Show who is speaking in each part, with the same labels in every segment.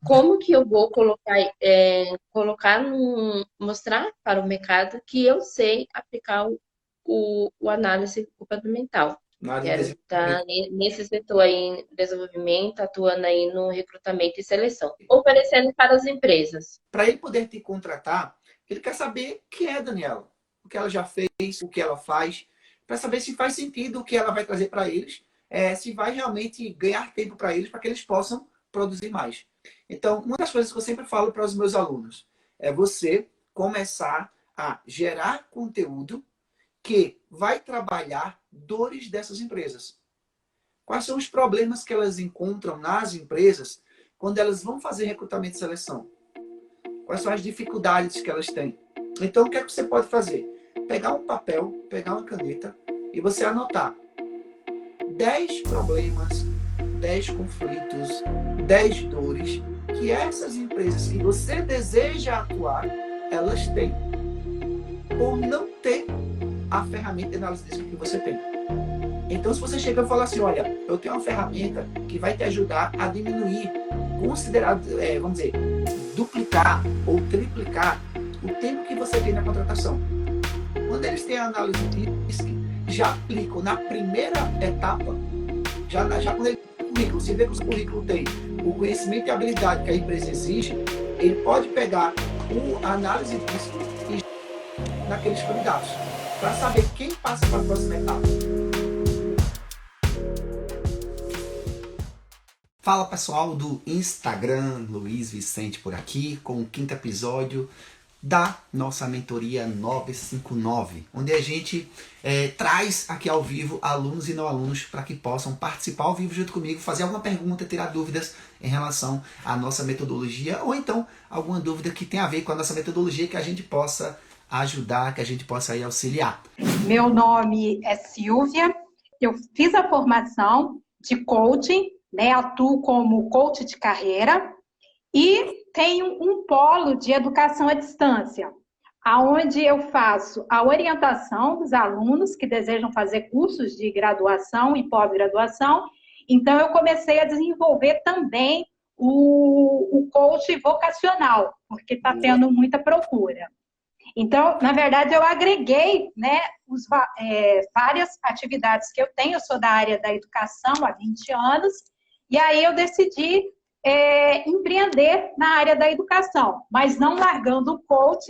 Speaker 1: como que eu vou mostrar para o mercado que eu sei aplicar o análise comportamental.
Speaker 2: Na área de
Speaker 1: Quero
Speaker 2: desenvolvimento.
Speaker 1: estar nesse setor aí, em desenvolvimento, atuando aí no recrutamento e seleção, oferecendo para as empresas.
Speaker 2: Para ele poder te contratar, ele quer saber quem é a Daniela, o que ela já fez, o que ela faz, para saber se faz sentido o que ela vai trazer para eles, se vai realmente ganhar tempo para eles, para que eles possam produzir mais. Então, uma das coisas que eu sempre falo para os meus alunos é você começar a gerar conteúdo que vai trabalhar dores dessas empresas. Quais são os problemas que elas encontram nas empresas quando elas vão fazer recrutamento e seleção? Quais são as dificuldades que elas têm? Então, o que é que você pode fazer? Pegar um papel, pegar uma caneta e você anotar 10 problemas, 10 conflitos, 10 dores que essas empresas que você deseja atuar, elas têm. Por não ter a ferramenta de análise de risco que você tem. Então, se você chega e fala assim, olha, eu tenho uma ferramenta que vai te ajudar a diminuir, considerado, vamos dizer, duplicar ou triplicar o tempo que você tem na contratação. Quando eles têm a análise de risco, já aplicam na primeira etapa, já quando ele tem o currículo, você vê que o currículo tem o conhecimento e a habilidade que a empresa exige, ele pode pegar a análise de risco e naqueles candidatos, para saber quem passa para a próxima etapa. Fala pessoal do Instagram, Luiz Vicente por aqui, com o 5º episódio da nossa mentoria 959, onde a gente traz aqui ao vivo alunos e não alunos para que possam participar ao vivo junto comigo, fazer alguma pergunta, tirar dúvidas em relação à nossa metodologia ou então alguma dúvida que tenha a ver com a nossa metodologia que a gente possa ajudar, que a gente possa aí auxiliar.
Speaker 3: Meu nome é Silvia, eu fiz a formação de coaching, né, atuo como coach de carreira e tenho um polo de educação à distância, aonde eu faço a orientação dos alunos que desejam fazer cursos de graduação e pós-graduação. Então, eu comecei a desenvolver também o coach vocacional, porque está tendo muita procura. Então, na verdade, eu agreguei, né, várias atividades que eu tenho. Eu sou da área da educação há 20 anos, e aí eu decidi empreender na área da educação, mas não largando o coach,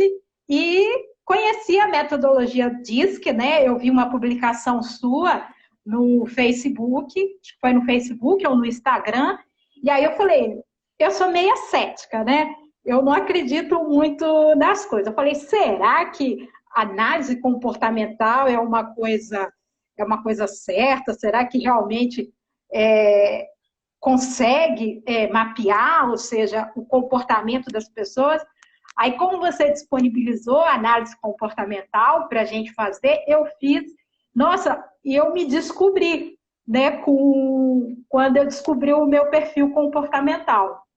Speaker 3: e conheci a metodologia DISC, né? Eu vi uma publicação sua no Facebook, acho que foi no Facebook ou no Instagram, e aí eu falei, eu sou meia cética, né? Eu não acredito muito nas coisas. Eu falei, será que análise comportamental é uma coisa certa? Será que realmente consegue mapear, ou seja, o comportamento das pessoas? Aí, como você disponibilizou a análise comportamental para a gente fazer, eu fiz. Nossa, e eu me descobri, né, quando eu descobri o meu perfil comportamental.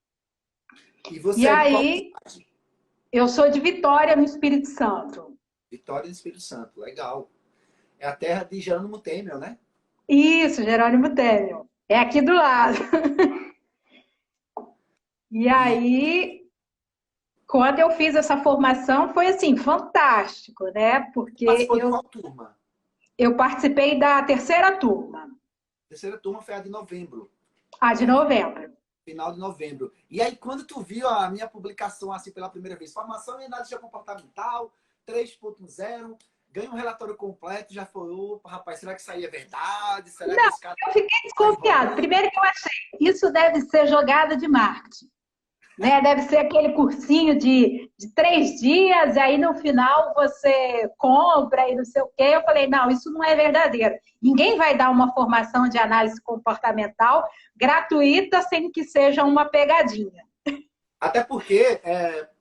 Speaker 2: E você
Speaker 3: E
Speaker 2: é de qual
Speaker 3: aí,
Speaker 2: cidade?
Speaker 3: eu sou de Vitória, no Espírito Santo.
Speaker 2: Vitória do Espírito Santo, legal. É a terra de Jerônimo Temel, né?
Speaker 3: Isso, Jerônimo Temel. É aqui do lado. E
Speaker 2: E,
Speaker 3: aí, quando eu fiz essa formação, foi assim, fantástico, né? Porque
Speaker 2: participou de qual turma?
Speaker 3: eu participei da terceira turma,
Speaker 2: A terceira turma foi a de novembro,
Speaker 3: a de
Speaker 2: né?
Speaker 3: novembro.
Speaker 2: Final de novembro. E aí, quando tu viu a minha publicação assim pela primeira vez, formação em análise comportamental 3.0, ganha um relatório completo, já foi, opa, rapaz, será que isso aí é verdade? Será que
Speaker 3: Não,
Speaker 2: esse cara
Speaker 3: eu fiquei
Speaker 2: tá
Speaker 3: desconfiada.
Speaker 2: enrolando?
Speaker 3: Primeiro que eu achei, isso deve ser jogada de marketing. Né? Deve ser aquele cursinho de 3 dias, e aí no final você compra e não sei o quê. Eu falei, não, isso não é verdadeiro. Ninguém vai dar uma formação de análise comportamental gratuita sem que seja uma pegadinha.
Speaker 2: Até porque,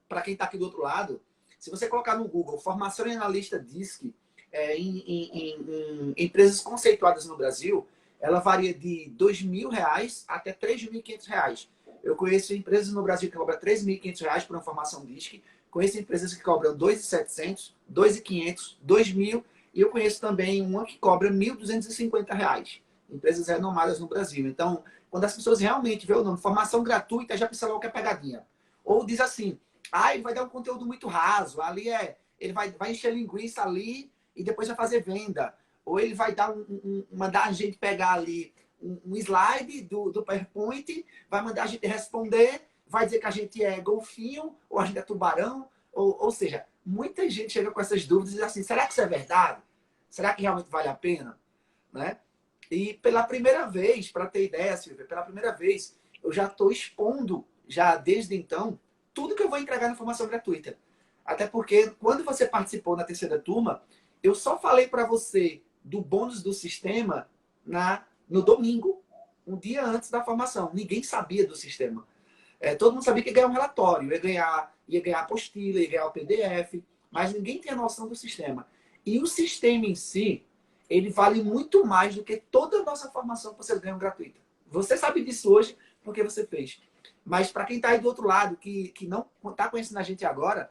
Speaker 2: para quem está aqui do outro lado, se você colocar no Google formação em analista DISC em empresas conceituadas no Brasil, ela varia de R$ 2.000 até R$ 3.500. Eu conheço empresas no Brasil que cobram R$ 3.500 por uma formação DISC, conheço empresas que cobram 2.700, 2.500, 2.000, e eu conheço também uma que cobra R$ 1.250. Empresas renomadas no Brasil. Então, quando as pessoas realmente vê o nome formação gratuita, já pensa logo que é pegadinha. Ou diz assim, ele vai dar um conteúdo muito raso, ali ele vai encher linguiça ali e depois vai fazer venda. Ou ele vai dar mandar a gente pegar ali um slide do PowerPoint, vai mandar a gente responder, vai dizer que a gente é golfinho, ou a gente é tubarão, ou seja, muita gente chega com essas dúvidas e diz assim, será que isso é verdade? Será que realmente vale a pena? Né? E pela primeira vez, para ter ideia, Silvia, pela primeira vez, eu já estou expondo, já desde então, tudo que eu vou entregar na formação gratuita. Até porque, quando você participou na terceira turma, eu só falei para você do bônus do sistema no domingo, um dia antes da formação. Ninguém sabia do sistema. Todo mundo sabia que ia ganhar um relatório, ia ganhar apostila, ia ganhar o PDF, mas ninguém tinha noção do sistema. E o sistema em si, ele vale muito mais do que toda a nossa formação que vocês ganham gratuita. Você sabe disso hoje porque você fez. Mas para quem está aí do outro lado, que não está conhecendo a gente agora,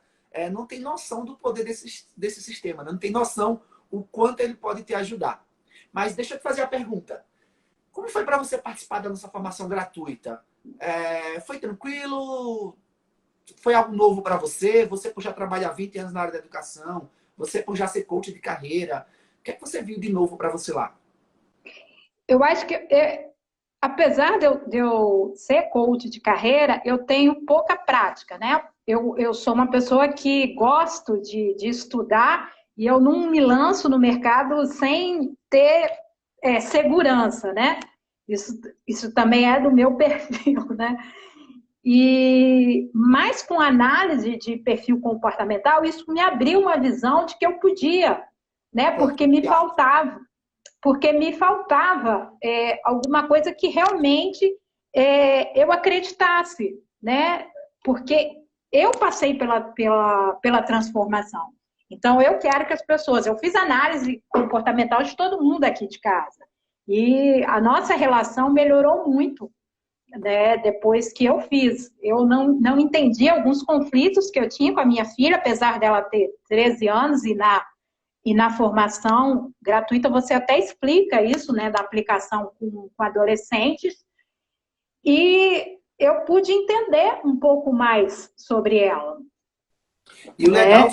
Speaker 2: não tem noção do poder desse sistema, não tem noção o quanto ele pode te ajudar. Mas deixa eu te fazer a pergunta. Como foi para você participar da nossa formação gratuita? Foi tranquilo? Foi algo novo para você? Você por já trabalha há 20 anos na área da educação? Você por já ser coach de carreira? O que é que você viu de novo para você lá?
Speaker 3: Eu acho que, apesar de eu ser coach de carreira, eu tenho pouca prática, né? Eu sou uma pessoa que gosto de estudar e eu não me lanço no mercado sem ter segurança, né? Isso também é do meu perfil, né? Mas com análise de perfil comportamental, isso me abriu uma visão de que eu podia, né? Porque me faltava. Porque me faltava alguma coisa que realmente eu acreditasse, né? Porque eu passei pela transformação. Então, eu quero que as pessoas... Eu fiz análise comportamental de todo mundo aqui de casa. E a nossa relação melhorou muito, né, depois que eu fiz. Eu não entendi alguns conflitos que eu tinha com a minha filha, apesar dela ter 13 anos e na formação gratuita você até explica isso, né, da aplicação com adolescentes. E eu pude entender um pouco mais sobre ela.
Speaker 2: E o legal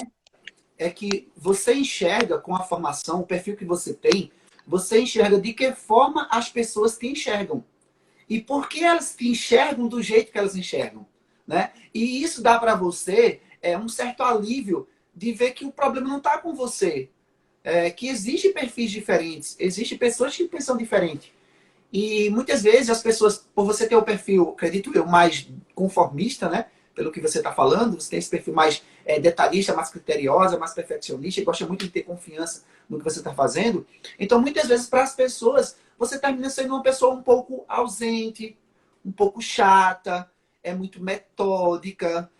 Speaker 2: é que você enxerga com a formação, o perfil que você tem, você enxerga de que forma as pessoas te enxergam. E por que elas te enxergam do jeito que elas enxergam. Né? E isso dá para você um certo alívio de ver que o problema não está com você. Que existem perfis diferentes, existem pessoas que pensam diferente. E muitas vezes as pessoas, por você ter o perfil, acredito eu, mais conformista, né? Pelo que você está falando, você tem esse perfil mais detalhista, mais criteriosa, mais perfeccionista, e gosta muito de ter confiança no que você está fazendo. Então, muitas vezes, para as pessoas, você termina sendo uma pessoa um pouco ausente, um pouco chata, muito metódica,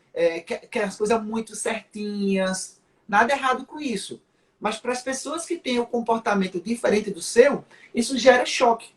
Speaker 2: quer as coisas muito certinhas. Nada errado com isso. Mas para as pessoas que têm um comportamento diferente do seu, isso gera choque.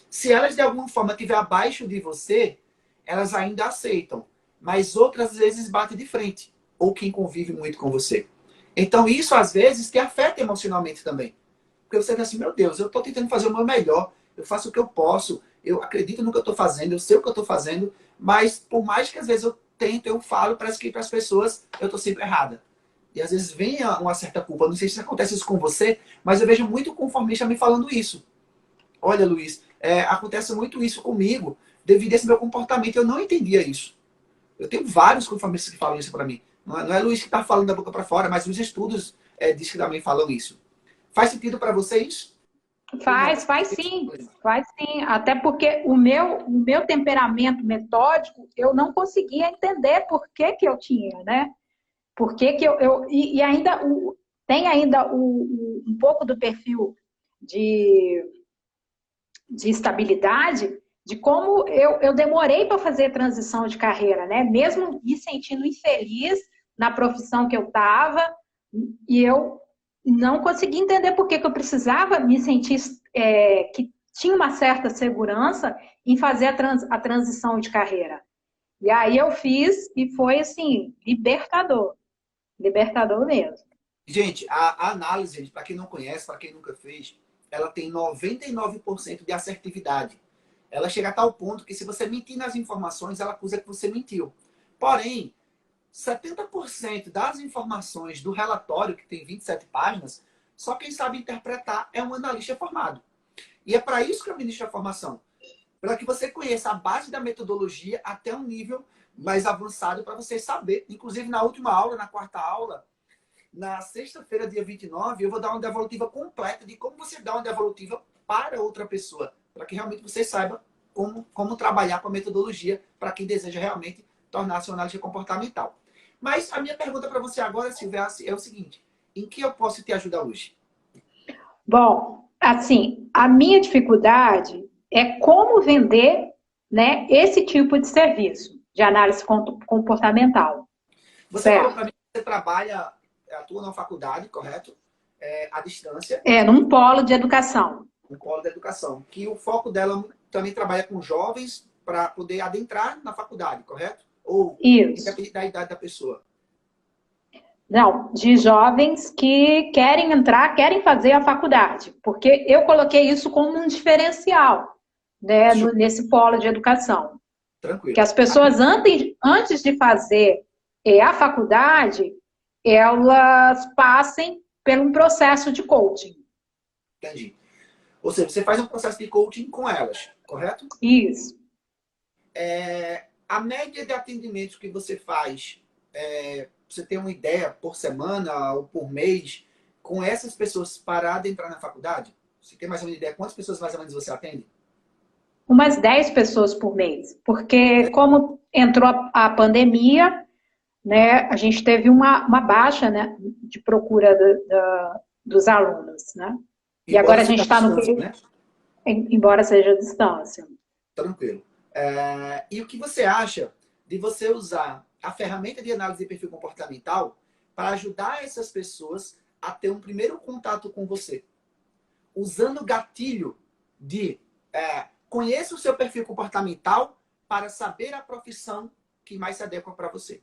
Speaker 2: Se elas de alguma forma estiverem abaixo de você, elas ainda aceitam. Mas outras vezes batem de frente. Ou quem convive muito com você. Então isso às vezes te afeta emocionalmente também. Porque você diz assim, meu Deus, eu estou tentando fazer o meu melhor. Eu faço o que eu posso. Eu acredito no que eu estou fazendo. Eu sei o que eu estou fazendo. Mas por mais que às vezes eu tento, eu falo, parece que para as pessoas eu estou sempre errada. E às vezes vem uma certa culpa. Não sei se acontece isso com você, mas eu vejo muito conformista me falando isso. Olha, Luiz, acontece muito isso comigo devido a esse meu comportamento. Eu não entendia isso. Eu tenho vários conformistas que falam isso para mim. Não é Luiz que está falando da boca para fora, mas os estudos diz que também falam isso. Faz sentido para vocês?
Speaker 3: Faz sim. Faz sim. Até porque o meu temperamento metódico, eu não conseguia entender por que eu tinha, né? Por que e ainda tem ainda um pouco do perfil de estabilidade, de como eu demorei para fazer transição de carreira, né? Mesmo me sentindo infeliz na profissão que eu estava, e eu não consegui entender por que eu precisava me sentir que tinha uma certa segurança em fazer a transição de carreira. E aí eu fiz e foi assim, libertador. Libertador mesmo.
Speaker 2: Gente, a análise, para quem não conhece, para quem nunca fez, ela tem 99% de assertividade. Ela chega a tal ponto que se você mentir nas informações, ela acusa que você mentiu. Porém, 70% das informações do relatório, que tem 27 páginas, só quem sabe interpretar é um analista formado. E é para isso que eu ministro a formação. Para que você conheça a base da metodologia até um nível mais avançado para você saber. Inclusive, na última aula, na quarta aula, na sexta-feira, dia 29, eu vou dar uma devolutiva completa de como você dá uma devolutiva para outra pessoa, para que realmente você saiba como trabalhar com a metodologia para quem deseja realmente tornar-se um analista comportamental. Mas a minha pergunta para você agora, Silvia, é o seguinte: em que eu posso te ajudar hoje?
Speaker 3: Bom, assim, a minha dificuldade é como vender, né, esse tipo de serviço de análise comportamental.
Speaker 2: Você falou para mim que você trabalha, atua na faculdade, correto? À distância.
Speaker 3: Num polo de educação.
Speaker 2: Um polo de educação. Que o foco dela também trabalha com jovens para poder adentrar na faculdade, correto? Ou independente da idade da pessoa.
Speaker 3: Não, de jovens que querem entrar, querem fazer a faculdade. Porque eu coloquei isso como um diferencial, né, nesse polo de educação.
Speaker 2: Tranquilo.
Speaker 3: Que as pessoas, antes de fazer a faculdade, elas passem por um processo de coaching.
Speaker 2: Entendi. Ou seja, você faz um processo de coaching com elas, correto?
Speaker 3: Isso.
Speaker 2: A média de atendimentos que você faz, você tem uma ideia por semana ou por mês com essas pessoas para adentrar na faculdade? Você tem mais ou menos ideia quantas pessoas mais ou menos você atende?
Speaker 3: Umas 10 pessoas por mês. Porque como entrou a pandemia, né, a gente teve uma baixa, né, de procura dos alunos, né? E agora a gente está no período, né? Embora seja a distância.
Speaker 2: Tranquilo. E o que você acha de você usar a ferramenta de análise de perfil comportamental para ajudar essas pessoas a ter um primeiro contato com você? Usando o gatilho de conheça o seu perfil comportamental para saber a profissão que mais se adequa para você.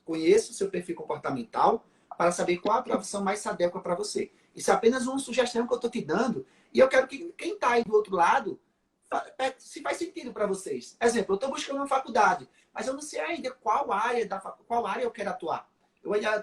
Speaker 2: Conheça o seu perfil comportamental para saber qual a profissão mais se adequa para você. Isso é apenas uma sugestão que eu estou te dando e eu quero que quem está aí do outro lado se faz sentido para vocês. Exemplo, eu estou buscando uma faculdade, mas eu não sei ainda qual área eu quero atuar.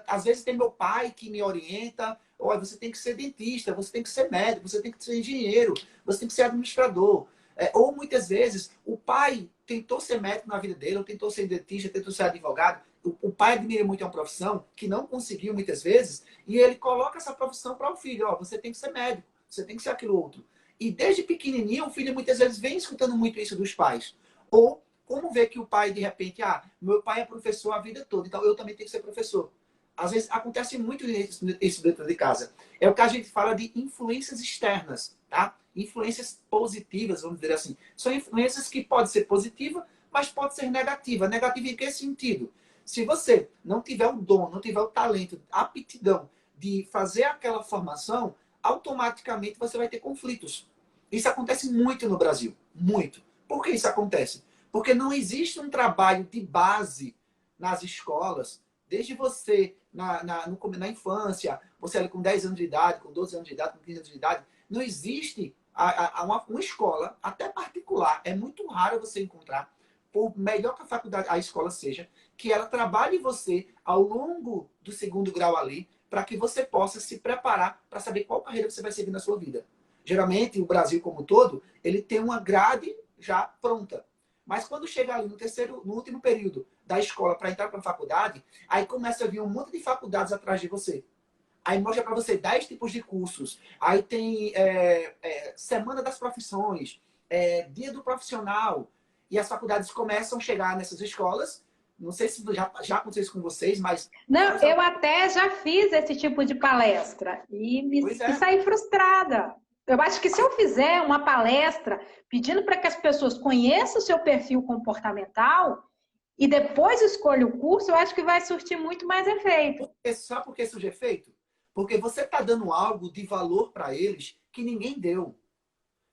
Speaker 2: Às vezes tem meu pai que me orienta, olha, você tem que ser dentista, você tem que ser médico, você tem que ser engenheiro, você tem que ser administrador. Ou muitas vezes o pai tentou ser médico na vida dele, ou tentou ser dentista, tentou ser advogado. O pai admira muito uma profissão que não conseguiu muitas vezes, e ele coloca essa profissão para o filho. Ó, você tem que ser médico, você tem que ser aquilo outro. E desde pequenininho, o filho muitas vezes vem escutando muito isso dos pais. Ou como vê que o pai, de repente, meu pai é professor a vida toda, então eu também tenho que ser professor. Às vezes acontece muito isso dentro de casa. É o que a gente fala de influências externas, tá? Influências positivas, vamos dizer assim. São influências que podem ser positivas, mas pode ser negativa. Negativa em que sentido? Se você não tiver o dom, não tiver o talento, a aptidão de fazer aquela formação, automaticamente você vai ter conflitos. Isso acontece muito no Brasil. Muito. Por que isso acontece? Porque não existe um trabalho de base nas escolas, desde você na infância, você ali com 10 anos de idade, com 12 anos de idade, com 15 anos de idade, não existe uma escola, até particular, é muito raro você encontrar, por melhor que a escola seja, que ela trabalhe você ao longo do segundo grau ali, para que você possa se preparar para saber qual carreira você vai seguir na sua vida. Geralmente, o Brasil como um todo, ele tem uma grade já pronta. Mas quando chega ali no último período da escola para entrar para a faculdade, aí começa a vir um monte de faculdades atrás de você. Aí mostra para você 10 tipos de cursos. Aí tem Semana das Profissões, Dia do Profissional. E as faculdades começam a chegar nessas escolas. Não sei se já aconteceu isso com vocês, mas...
Speaker 3: Não, eu até já fiz esse tipo de palestra e saí frustrada. Eu acho que se eu fizer uma palestra pedindo para que as pessoas conheçam o seu perfil comportamental e depois escolham o curso, eu acho que vai surtir muito mais efeito.
Speaker 2: Sabe por que surge efeito? Porque você está dando algo de valor para eles que ninguém deu.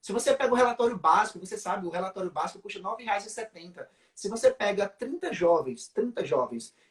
Speaker 2: Se você pega o relatório básico, você sabe, o relatório básico custa R$ 9,70. Se você pega 30 jovens,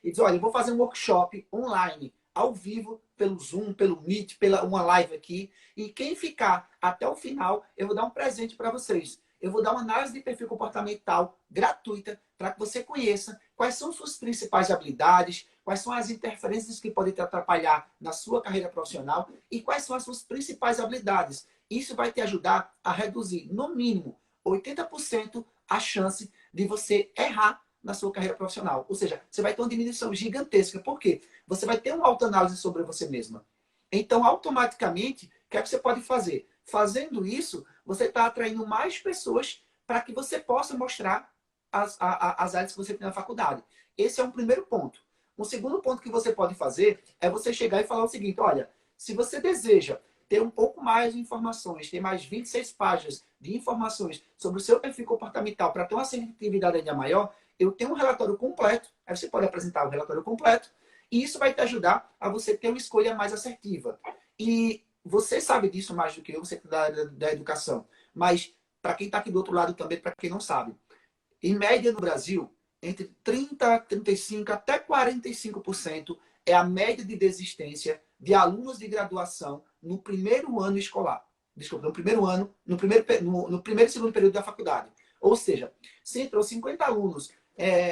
Speaker 2: e diz, olha, eu vou fazer um workshop online, ao vivo, pelo Zoom, pelo Meet, pela uma live aqui, e quem ficar até o final, eu vou dar um presente para vocês. eu vou dar uma análise de perfil comportamental gratuita para que você conheça quais são suas principais habilidades, quais são as interferências que podem te atrapalhar na sua carreira profissional e quais são as suas principais habilidades. Isso vai te ajudar a reduzir, no mínimo, 80% a chance de você errar na sua carreira profissional. Ou seja, você vai ter uma diminuição gigantesca. Por quê? Você vai ter uma autoanálise sobre você mesma. Então, automaticamente, o que é que você pode fazer? Fazendo isso, você está atraindo mais pessoas para que você possa mostrar as áreas que você tem na faculdade. Esse é um primeiro ponto. Um segundo ponto que você pode fazer é você chegar e falar o seguinte, olha, se você deseja ter um pouco mais de informações, ter mais 26 páginas de informações sobre o seu perfil comportamental para ter uma assertividade ainda maior, eu tenho um relatório completo, aí você pode apresentar o relatório completo, e isso vai te ajudar a você ter uma escolha mais assertiva. E você sabe disso mais do que eu, você é da educação. Mas, para quem está aqui do outro lado também, para quem não sabe, em média no Brasil, entre 30%, 35% até 45% é a média de desistência de alunos de graduação no primeiro ano escolar. Desculpa, no primeiro ano, no primeiro e segundo período da faculdade. Ou seja, se entrou 50 alunos,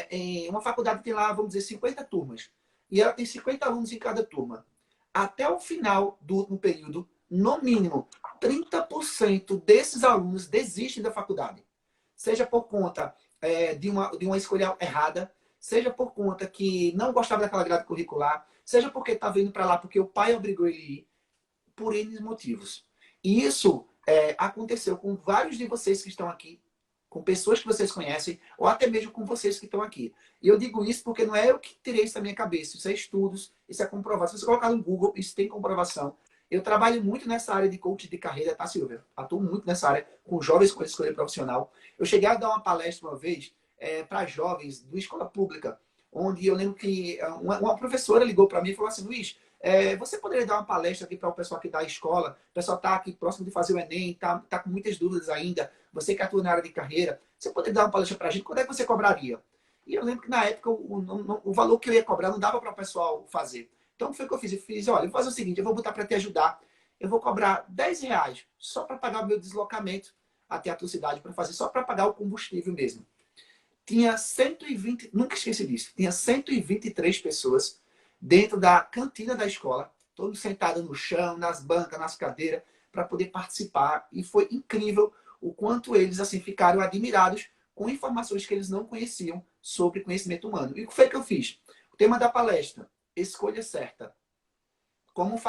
Speaker 2: em uma faculdade tem lá, vamos dizer, 50 turmas, e ela tem 50 alunos em cada turma. Até o final do último período, no mínimo, 30% desses alunos desistem da faculdade. Seja por conta de uma escolha errada, seja por conta que não gostava daquela grade curricular, seja porque estava indo para lá porque o pai obrigou ele a ir, por N motivos. E isso aconteceu com vários de vocês que estão aqui, com pessoas que vocês conhecem, ou até mesmo com vocês que estão aqui. E eu digo isso porque não é eu que tirei isso da minha cabeça, isso é estudos, isso é comprovado. Se você colocar no Google, isso tem comprovação. Eu trabalho muito nessa área de coaching de carreira, tá, Silvia? Atuo muito nessa área, com jovens com escolha profissional. Eu cheguei a dar uma palestra uma vez para jovens de escola pública, onde eu lembro que uma professora ligou para mim e falou assim, Luiz, você poderia dar uma palestra aqui para o pessoal aqui da escola? O pessoal está aqui próximo de fazer o Enem, tá com muitas dúvidas ainda. Você que atua na área de carreira, você poderia dar uma palestra para a gente? Quando é que você cobraria? E eu lembro que na época o valor que eu ia cobrar não dava para o pessoal fazer. Então, foi o que eu fiz. Eu fiz, olha, eu vou fazer o seguinte, eu vou botar para te ajudar. Eu vou cobrar R$10 só para pagar o meu deslocamento até a tua cidade, para fazer só para pagar o combustível mesmo. Tinha 120, nunca esqueci disso, tinha 123 pessoas dentro da cantina da escola, todos sentados no chão, nas bancas, nas cadeiras, para poder participar. E foi incrível o quanto eles assim ficaram admirados com informações que eles não conheciam sobre conhecimento humano. E o que foi que eu fiz? O tema da palestra, escolha certa. Como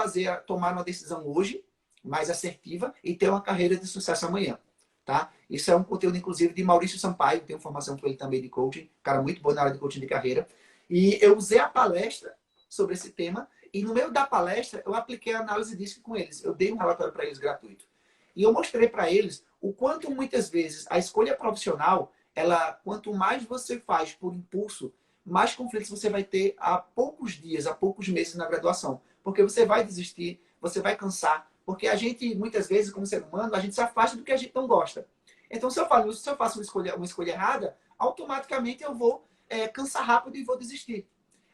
Speaker 2: tomar uma decisão hoje, mais assertiva, e ter uma carreira de sucesso amanhã. Tá? Isso é um conteúdo, inclusive, de Maurício Sampaio, tenho formação com ele também de coaching, cara muito bom na área de coaching de carreira. E eu usei a palestra sobre esse tema, e no meio da palestra eu apliquei a análise disso com eles. Eu dei um relatório para eles gratuito. E eu mostrei para eles o quanto muitas vezes a escolha profissional, quanto mais você faz por impulso, mais conflitos você vai ter há poucos dias, há poucos meses na graduação. Porque você vai desistir, você vai cansar. Porque a gente, muitas vezes, como ser humano, a gente se afasta do que a gente não gosta. Então, se eu faço uma escolha errada, automaticamente eu vou cansar rápido e vou desistir.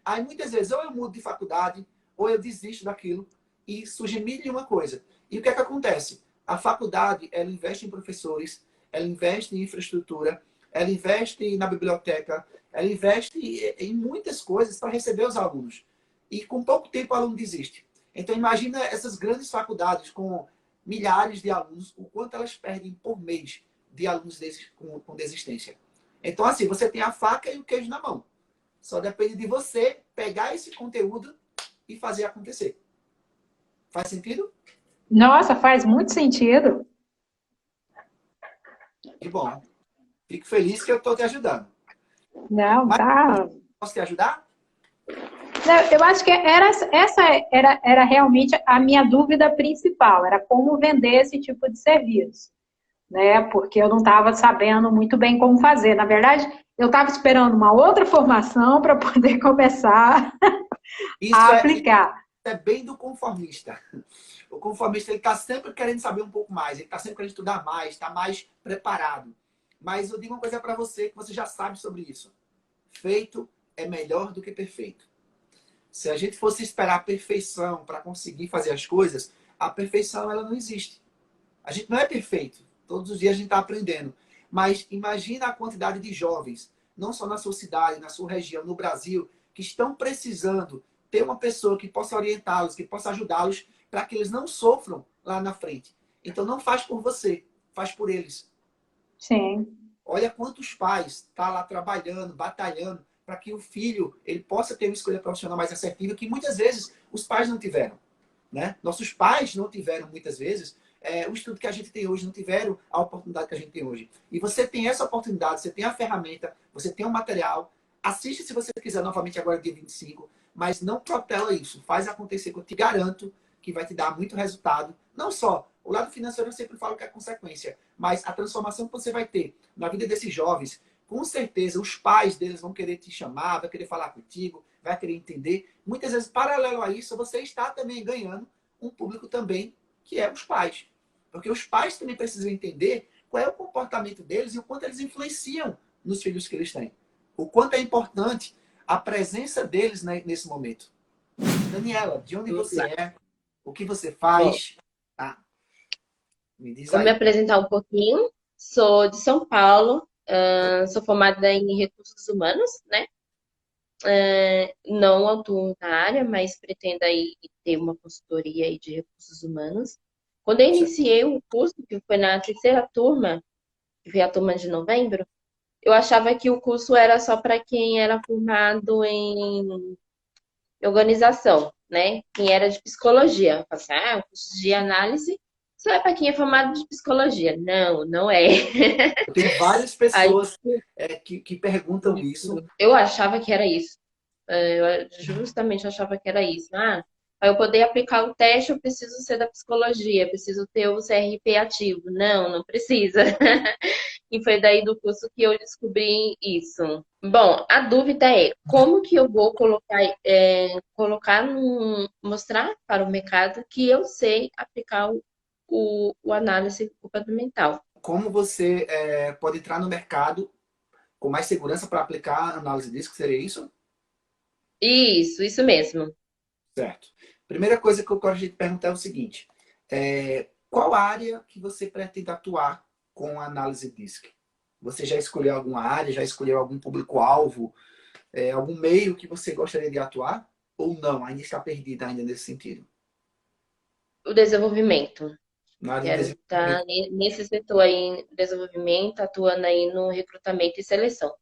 Speaker 2: Aí, muitas vezes, ou eu mudo de faculdade, ou eu desisto daquilo, e surge mil e uma coisa. E o que é que acontece? A faculdade, ela investe em professores, ela investe em infraestrutura, ela investe na biblioteca, ela investe em muitas coisas para receber os alunos. E com pouco tempo o aluno desiste. Então imagina essas grandes faculdades com milhares de alunos, o quanto elas perdem por mês de alunos com desistência. Então assim, você tem a faca e o queijo na mão. Só depende de você pegar esse conteúdo e fazer acontecer. Faz sentido?
Speaker 3: Nossa, faz muito sentido.
Speaker 2: Que bom. Fico feliz que eu estou te ajudando.
Speaker 3: Não,
Speaker 2: Mas,
Speaker 3: tá.
Speaker 2: posso te ajudar?
Speaker 3: Não, eu acho que essa era realmente a minha dúvida principal, era como vender esse tipo de serviço, né? Porque eu não estava sabendo muito bem como fazer. Na verdade, eu estava esperando uma outra formação para poder começar a aplicar.
Speaker 2: Isso é bem do conformista. O conformista ele está sempre querendo saber um pouco mais, ele está sempre querendo estudar mais, está mais preparado. Mas eu digo uma coisa para você que você já sabe sobre isso. Feito é melhor do que perfeito. Se a gente fosse esperar a perfeição para conseguir fazer as coisas, a perfeição ela não existe. A gente não é perfeito. Todos os dias a gente está aprendendo. Mas imagina a quantidade de jovens, não só na sua cidade, na sua região, no Brasil, que estão precisando ter uma pessoa que possa orientá-los, que possa ajudá-los para que eles não sofram lá na frente. Então não faz por você, faz por eles.
Speaker 3: Sim.
Speaker 2: Olha quantos pais estão lá trabalhando, batalhando, para que o filho ele possa ter uma escolha profissional mais assertiva, que muitas vezes os pais não tiveram. Né? Nossos pais não tiveram, muitas vezes, o estudo que a gente tem hoje, não tiveram a oportunidade que a gente tem hoje. E você tem essa oportunidade, você tem a ferramenta, você tem o material. Assiste se você quiser novamente agora dia 25, mas não protela isso. Faz acontecer, que eu te garanto que vai te dar muito resultado. Não só o lado financeiro, eu sempre falo que é consequência, mas a transformação que você vai ter na vida desses jovens, com certeza os pais deles vão querer te chamar, vai querer falar contigo, vai querer entender. Muitas vezes, paralelo a isso, você está também ganhando um público também, que é os pais. Porque os pais também precisam entender qual é o comportamento deles e o quanto eles influenciam nos filhos que eles têm. O quanto é importante a presença deles nesse momento. Daniela, de onde você é? O que você faz? Tá? Me diz
Speaker 1: Vou me
Speaker 2: aí.
Speaker 1: apresentar um pouquinho. Sou de São Paulo, sou formada em recursos humanos, né? Não atuo na área, mas pretendo aí ter uma consultoria aí de recursos humanos. Quando eu iniciei o curso, que foi na terceira turma, que foi a turma de novembro, eu achava que o curso era só para quem era formado em organização, né? Quem era de psicologia. Eu falei assim, o curso de análise só é para quem é formado de psicologia. Não, não é.
Speaker 2: Eu tenho várias
Speaker 1: Aí
Speaker 2: pessoas que perguntam isso.
Speaker 1: eu achava que era isso. Eu justamente achava que era isso. Para eu poder aplicar o teste, eu preciso ser da psicologia, preciso ter o CRP ativo. Não, não precisa. E foi daí do curso que eu descobri isso. Bom, a dúvida é como que eu vou mostrar para o mercado que eu sei aplicar o análise comportamental.
Speaker 2: Como você pode entrar no mercado com mais segurança para aplicar a análise disso, que seria isso?
Speaker 1: Isso mesmo.
Speaker 2: Certo. Primeira coisa que eu gosto de te perguntar é o seguinte. Qual área que você pretende atuar com a análise DISC? Você já escolheu alguma área? Já escolheu algum público-alvo? Algum meio que você gostaria de atuar? Ou não? Ainda está perdida ainda nesse sentido?
Speaker 1: O desenvolvimento.
Speaker 2: Na área de
Speaker 1: Quero estar
Speaker 2: desenvolvimento.
Speaker 1: nesse setor aí, desenvolvimento, atuando aí no recrutamento e seleção.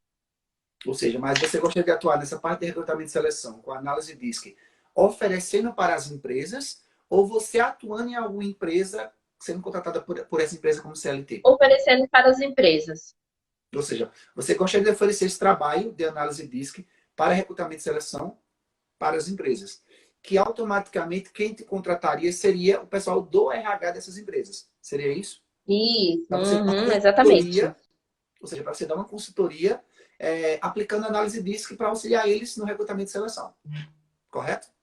Speaker 2: Ou seja, mas você gostaria de atuar nessa parte de recrutamento e seleção, com a análise DISC, oferecendo para as empresas, ou você atuando em alguma empresa, sendo contratada por essa empresa como CLT?
Speaker 1: Oferecendo para as empresas.
Speaker 2: Ou seja, você gostaria de oferecer esse trabalho de análise DISC para recrutamento e seleção para as empresas, que automaticamente quem te contrataria seria o pessoal do RH dessas empresas. Seria isso?
Speaker 1: Isso,
Speaker 2: Para você dar uma
Speaker 1: exatamente.
Speaker 2: consultoria, ou seja, para você dar uma consultoria aplicando análise DISC para auxiliar eles no recrutamento e seleção. Correto?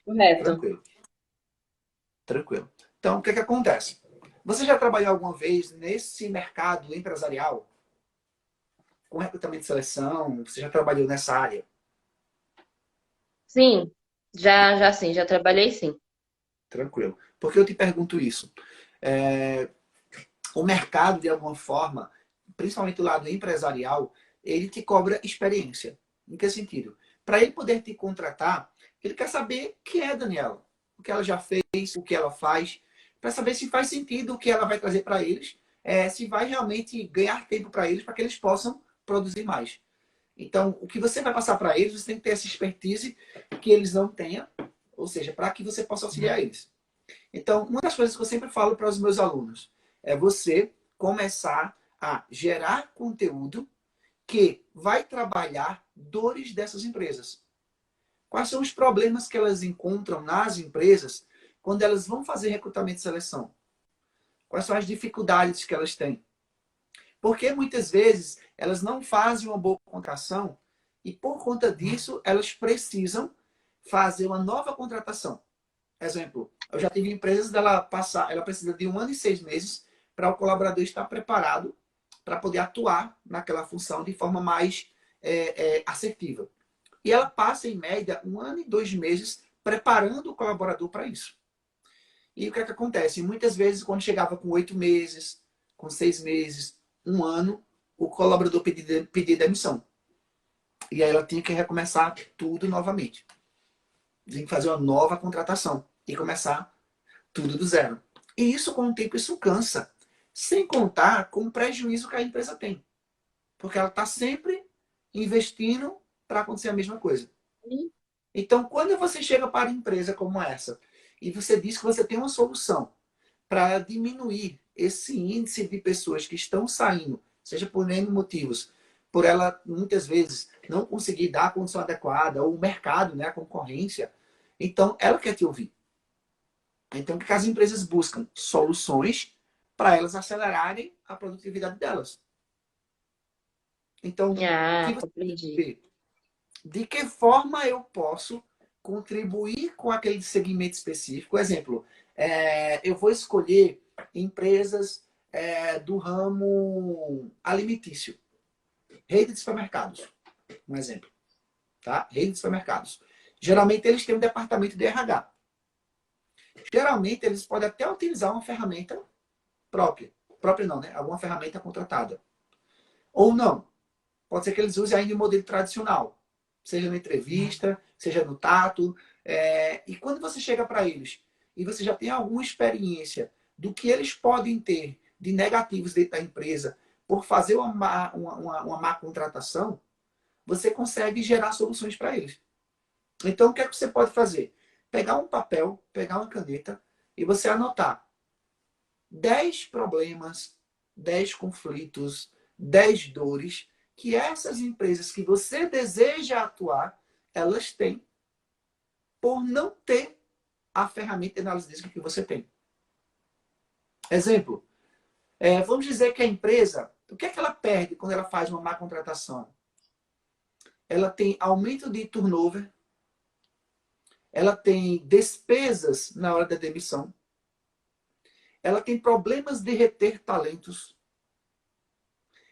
Speaker 1: Correto.
Speaker 2: Tranquilo. Tranquilo. Então, o que acontece? Você já trabalhou alguma vez nesse mercado empresarial? Com recrutamento e seleção? Você já trabalhou nessa área?
Speaker 1: Sim, já sim, já trabalhei sim.
Speaker 2: Tranquilo. Por que eu te pergunto isso? O mercado, de alguma forma, principalmente o lado empresarial, ele te cobra experiência. Em que sentido? Para ele poder te contratar, ele quer saber quem é a Daniela, o que ela já fez, o que ela faz, para saber se faz sentido o que ela vai trazer para eles, se vai realmente ganhar tempo para eles, para que eles possam produzir mais. Então, o que você vai passar para eles, você tem que ter essa expertise que eles não tenham, ou seja, para que você possa auxiliar eles. Então, uma das coisas que eu sempre falo para os meus alunos é você começar a gerar conteúdo que vai trabalhar dores dessas empresas. Quais são os problemas que elas encontram nas empresas quando elas vão fazer recrutamento e seleção? Quais são as dificuldades que elas têm? Porque muitas vezes elas não fazem uma boa contratação e por conta disso elas precisam fazer uma nova contratação. Exemplo, eu já tive empresas dela passar, ela precisa de 1 ano e 6 meses para o colaborador estar preparado para poder atuar naquela função de forma mais assertiva. E ela passa, em média, 1 ano e 2 meses preparando o colaborador para isso. E o que acontece? Muitas vezes, quando chegava com 8 meses, com 6 meses, um ano, o colaborador pedir demissão. E aí ela tinha que recomeçar tudo novamente. Tinha que fazer uma nova contratação e começar tudo do zero. E isso, com o tempo, isso cansa. Sem contar com o prejuízo que a empresa tem. Porque ela está sempre investindo para acontecer a mesma coisa. Então, quando você chega para uma empresa como essa e você diz que você tem uma solução para diminuir esse índice de pessoas que estão saindo, seja por N motivos, por ela, muitas vezes, não conseguir dar a condição adequada, ou o mercado, né, a concorrência, então ela quer te ouvir. Então, o que as empresas buscam? Soluções para elas acelerarem a produtividade delas. Então, o que você
Speaker 1: Compreendi.
Speaker 2: vê? De que forma eu posso contribuir com aquele segmento específico? Exemplo, eu vou escolher empresas do ramo alimentício. Rede de supermercados, um exemplo. Tá? Rede de supermercados. Geralmente eles têm um departamento de RH. Geralmente eles podem até utilizar uma ferramenta própria. Própria não, né? Alguma ferramenta contratada. Ou não. Pode ser que eles usem ainda o modelo tradicional. Seja na entrevista, seja no tato. E quando você chega para eles e você já tem alguma experiência do que eles podem ter de negativos dentro da empresa por fazer uma má contratação, você consegue gerar soluções para eles. Então, o que é que você pode fazer? Pegar um papel, pegar uma caneta e você anotar 10 problemas, 10 conflitos, 10 dores que essas empresas que você deseja atuar, elas têm por não ter a ferramenta de análise de risco que você tem. Exemplo, vamos dizer que a empresa, o que é que ela perde quando ela faz uma má contratação? Ela tem aumento de turnover, ela tem despesas na hora da demissão, ela tem problemas de reter talentos,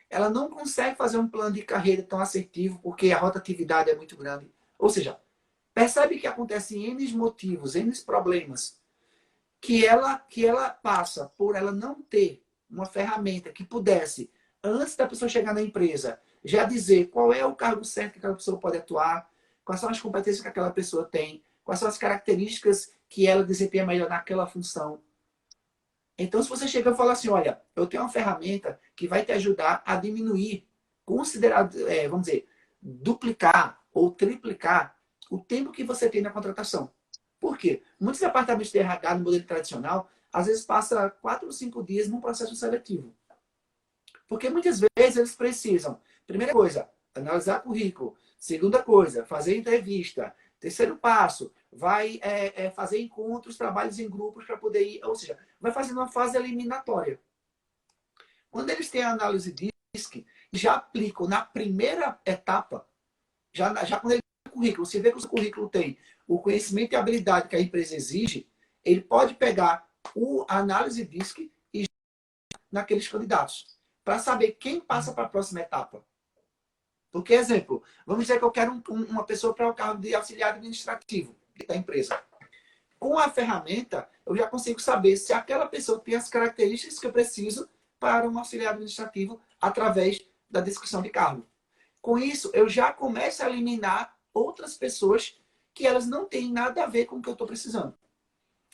Speaker 2: ela não consegue fazer um plano de carreira tão assertivo porque a rotatividade é muito grande. Ou seja, percebe que acontecem N motivos, N problemas, que ela passa por ela não ter uma ferramenta que pudesse, antes da pessoa chegar na empresa, já dizer qual é o cargo certo que aquela pessoa pode atuar, quais são as competências que aquela pessoa tem, quais são as características que ela desempenha melhor naquela função. Então, se você chega e fala assim, olha, eu tenho uma ferramenta que vai te ajudar a diminuir, vamos dizer, duplicar ou triplicar o tempo que você tem na contratação. Por quê? Muitos departamentos de RH no modelo tradicional, às vezes passa 4 ou 5 dias num processo seletivo. Porque muitas vezes eles precisam, primeira coisa, analisar currículo. Segunda coisa, fazer entrevista. Terceiro passo, vai fazer encontros, trabalhos em grupos para poder ir, ou seja, vai fazendo uma fase eliminatória. Quando eles têm a análise DISC, já aplicam na primeira etapa, já quando ele tem o currículo, você vê que o seu currículo tem o conhecimento e a habilidade que a empresa exige, ele pode pegar a análise DISC e naqueles candidatos, para saber quem passa para a próxima etapa. Porque, exemplo, vamos dizer que eu quero uma pessoa para o cargo de auxiliar administrativo da empresa. Com a ferramenta, eu já consigo saber se aquela pessoa tem as características que eu preciso para um auxiliar administrativo através da descrição de cargo. Com isso, eu já começo a eliminar outras pessoas que elas não têm nada a ver com o que eu estou precisando.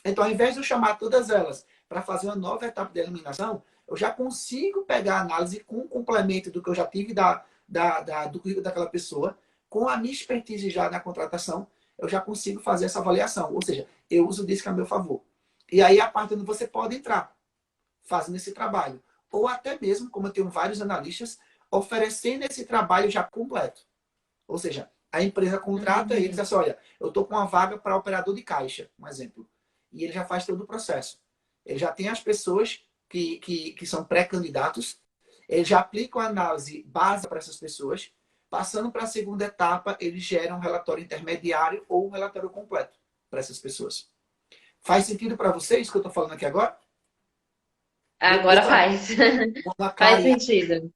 Speaker 2: Então, ao invés de eu chamar todas elas para fazer uma nova etapa de eliminação, eu já consigo pegar a análise com o complemento do que eu já tive do currículo daquela pessoa, com a minha expertise já na contratação, eu já consigo fazer essa avaliação. Ou seja, eu uso o DISC a meu favor. E aí, a parte onde você pode entrar, fazendo esse trabalho. Ou até mesmo, como eu tenho vários analistas, oferecendo esse trabalho já completo. Ou seja, a empresa contrata eles e diz assim, olha, eu estou com uma vaga para operador de caixa, um exemplo. E ele já faz todo o processo. Ele já tem as pessoas que são pré-candidatos, eles já aplicam a análise base para essas pessoas. Passando para a segunda etapa, eles geram um relatório intermediário ou um relatório completo para essas pessoas. Faz sentido para vocês o que eu estou falando aqui agora?
Speaker 1: Agora faz. Faz sentido.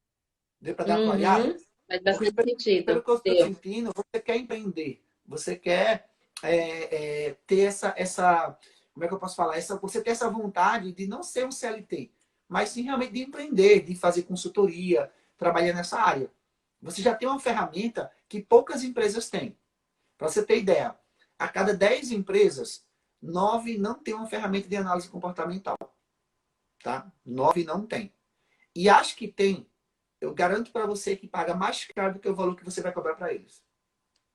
Speaker 2: Deu para dar uma clareada?
Speaker 1: Faz bastante sentido.
Speaker 2: Pelo que eu estou sentindo, você quer empreender. Você quer ter essa... Como é que eu posso falar? Você ter essa vontade de não ser um CLT. mas sim realmente de empreender, de fazer consultoria, trabalhar nessa área. Você já tem uma ferramenta que poucas empresas têm. Para você ter ideia, a cada 10 empresas, 9 não tem uma ferramenta de análise comportamental. Tá? 9 não tem. E acho que tem, eu garanto para você que paga mais caro do que o valor que você vai cobrar para eles.